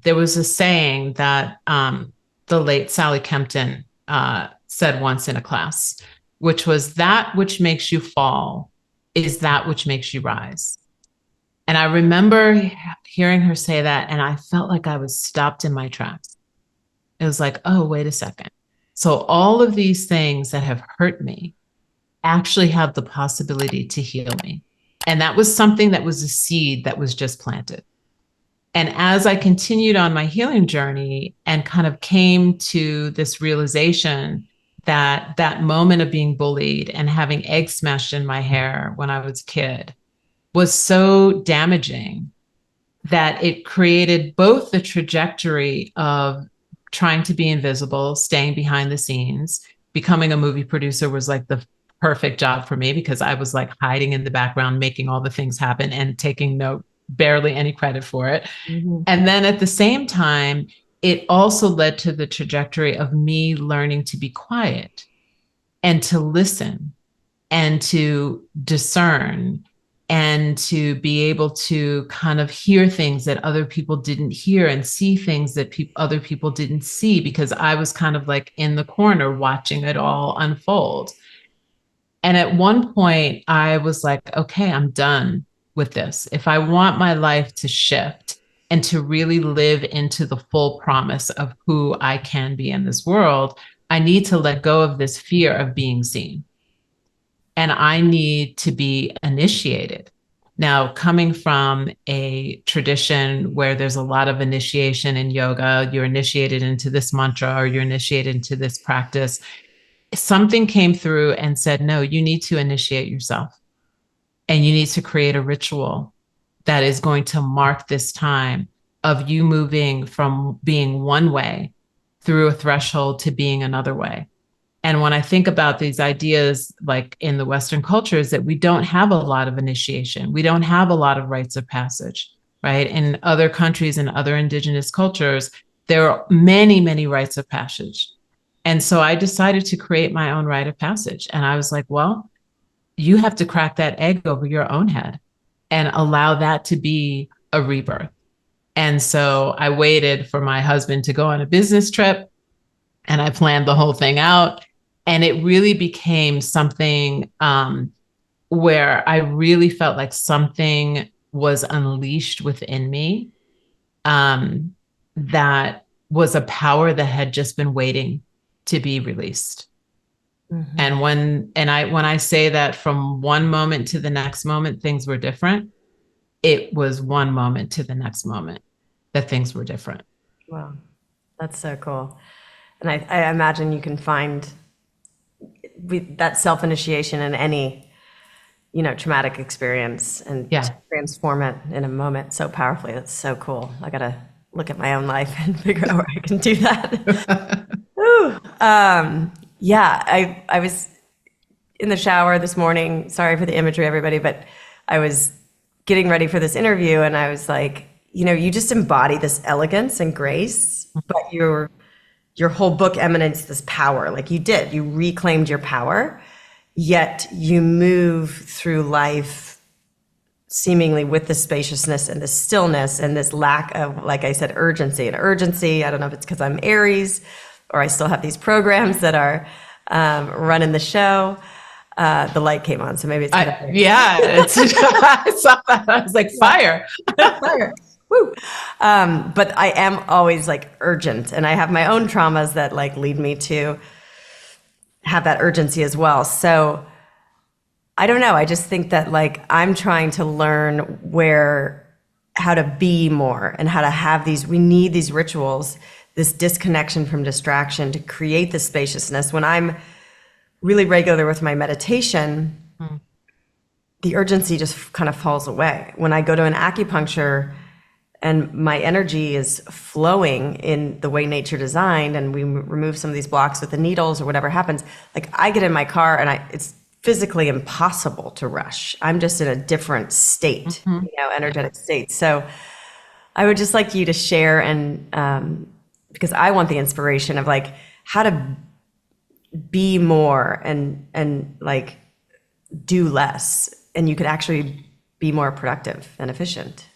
there was a saying that the late Sally Kempton said once in a class, which was, that which makes you fall is that which makes you rise. And I remember hearing her say that, and I felt like I was stopped in my tracks. It was like, oh, wait a second. So all of these things that have hurt me actually have the possibility to heal me. And that was something that was a seed that was just planted. And as I continued on my healing journey and kind of came to this realization that that moment of being bullied and having eggs smashed in my hair when I was a kid was so damaging that it created both the trajectory of trying to be invisible, staying behind the scenes. Becoming a movie producer was like the perfect job for me because I was like hiding in the background, making all the things happen and taking no barely any credit for it. Mhm. And then at the same time, it also led to the trajectory of me learning to be quiet and to listen and to discern and to be able to kind of hear things that other people didn't hear and see things that other people didn't see, because I was kind of like in the corner watching it all unfold. And at one point, I was like, okay, I'm done with this. If I want my life to shift and to really live into the full promise of who I can be in this world, I need to let go of this fear of being seen. And I need to be initiated. Now, coming from a tradition where there's a lot of initiation in yoga, you're initiated into this mantra or you're initiated into this practice, something came through and said, no, you need to initiate yourself and you need to create a ritual that is going to mark this time of you moving from being one way through a threshold to being another way. And when I think about these ideas, like in the Western cultures, that we don't have a lot of initiation, we don't have a lot of rites of passage, right? In other countries and other indigenous cultures, there are many, many rites of passage. And so I decided to create my own rite of passage. And I was like, well, you have to crack that egg over your own head and allow that to be a rebirth. And so I waited for my husband to go on a business trip and I planned the whole thing out. And it really became something where I really felt like something was unleashed within me, that was a power that had just been waiting to be released. Mhm. And when I say that from one moment to the next moment, things were different, it was one moment to the next moment that things were different. Wow, that's so cool. And I imagine you can find that self-initiation in any, traumatic experience and Yeah. transform it in a moment so powerfully. That's so cool. I gotta look at my own life and figure out where I can do that. Ooh. Yeah, I was in the shower this morning. Sorry for the imagery, everybody, but I was getting ready for this interview and I was like, you just embody this elegance and grace, but your whole book emanates this power. Like you reclaimed your power, yet you move through life seemingly with the spaciousness and the stillness and this lack of, like I said, urgency. And urgency, I don't know if it's because I'm Aries or I still have these programs that are running the show. The light came on, so maybe it's yeah, I saw that. I was like, fire. fire. Woo. But I am always like urgent, and I have my own traumas that like lead me to have that urgency as well. So I don't know. I just think that like I'm trying to learn how to be more and how to have these. We need these rituals, this disconnection from distraction to create this spaciousness. When I'm really regular with my meditation, the urgency just kind of falls away. When I go to an acupuncture and my energy is flowing in the way nature designed, and we remove some of these blocks with the needles or whatever happens, like I get in my car and it's physically impossible to rush. I'm just in a different state, energetic state. So I would just like you to share, and because I want the inspiration of like how to be more and like do less, and you could actually be more productive and efficient.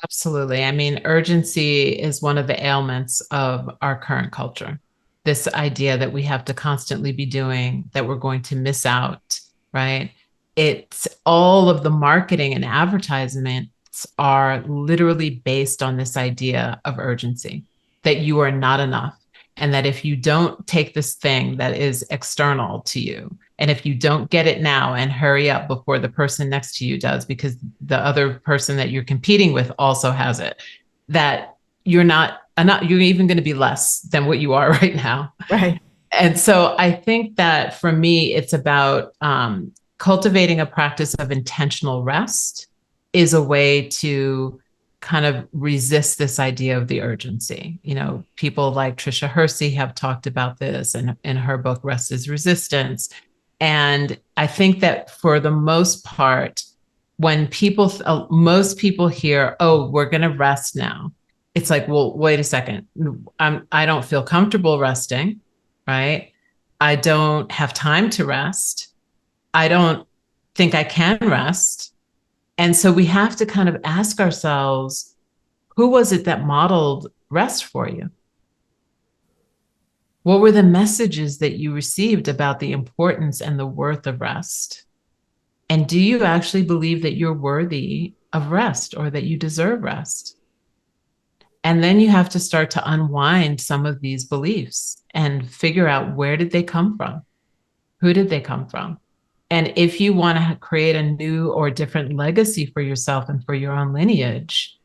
Absolutely. I mean, urgency is one of the ailments of our current culture. This idea that we have to constantly be doing, that we're going to miss out, right? It's all of the marketing and advertisements are literally based on this idea of urgency, that you are not enough. And that if you don't take this thing that is external to you, and if you don't get it now and hurry up before the person next to you does, because the other person that you're competing with also has it, that you're not enough, you're even going to be less than what you are right now. Right. And so I think that for me, it's about cultivating a practice of intentional rest is a way to kind of resist this idea of the urgency. You know, people like Tricia Hersey have talked about this in her book, Rest is Resistance. And I think that for the most part, when most people hear, oh, we're going to rest now, it's like, well, wait a second. I don't feel comfortable resting, right? I don't have time to rest. I don't think I can rest. And so we have to kind of ask ourselves, who was it that modeled rest for you? What were the messages that you received about the importance and the worth of rest? And do you actually believe that you're worthy of rest or that you deserve rest? And then you have to start to unwind some of these beliefs and figure out, where did they come from? Who did they come from? And if you want to create a new or different legacy for yourself and for your own lineage,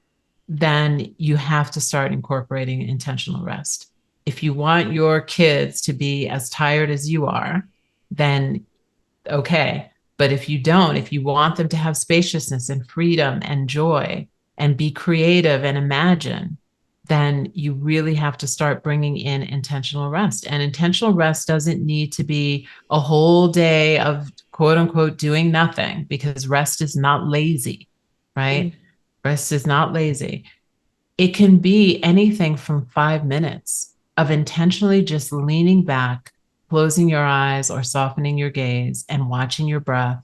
then you have to start incorporating intentional rest. If you want your kids to be as tired as you are, then okay. But if you don't, if you want them to have spaciousness and freedom and joy and be creative and imagine, then you really have to start bringing in intentional rest. And intentional rest doesn't need to be a whole day of quote unquote doing nothing, because rest is not lazy, right? Rest is not lazy. It can be anything from 5 minutes of intentionally just leaning back, closing your eyes or softening your gaze and watching your breath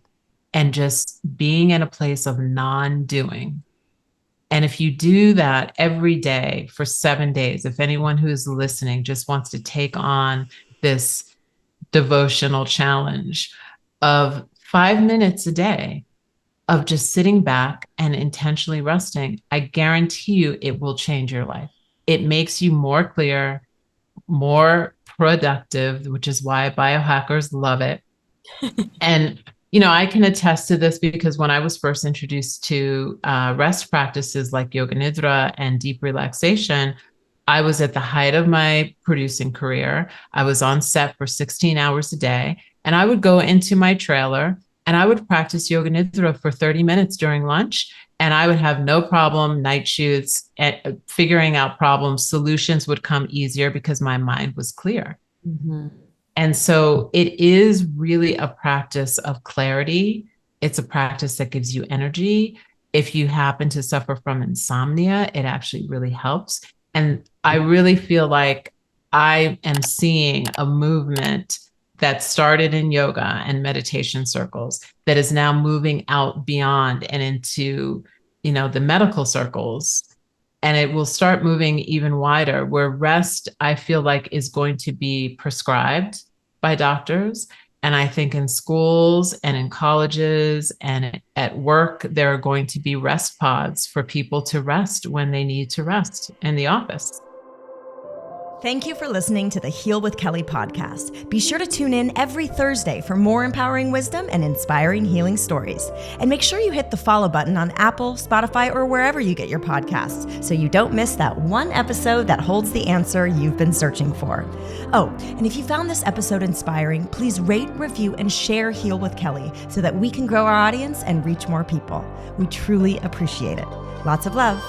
and just being in a place of non-doing. And if you do that every day for 7 days, if anyone who's listening just wants to take on this devotional challenge of 5 minutes a day of just sitting back and intentionally resting, I guarantee you it will change your life. It makes you more clear, more productive, which is why biohackers love it. And I can attest to this because when I was first introduced to rest practices like Yoga Nidra and deep relaxation, I was at the height of my producing career. I was on set for 16 hours a day, and I would go into my trailer and I would practice Yoga Nidra for 30 minutes during lunch, and I would have no problem night shoots at figuring out problems. Solutions would come easier because my mind was clear. Mm-hmm. And so it is really a practice of clarity. It's a practice that gives you energy. If you happen to suffer from insomnia, it actually really helps. And I really feel like I am seeing a movement that started in yoga and meditation circles that is now moving out beyond and into, the medical circles. And it will start moving even wider, where rest, I feel like, is going to be prescribed by doctors. And I think in schools and in colleges and at work, there are going to be rest pods for people to rest when they need to rest in the office. Thank you for listening to the Heal with Kelly podcast. Be sure to tune in every Thursday for more empowering wisdom and inspiring healing stories. And make sure you hit the follow button on Apple, Spotify, or wherever you get your podcasts so you don't miss that one episode that holds the answer you've been searching for. Oh, and if you found this episode inspiring, please rate, review, and share Heal with Kelly so that we can grow our audience and reach more people. We truly appreciate it. Lots of love.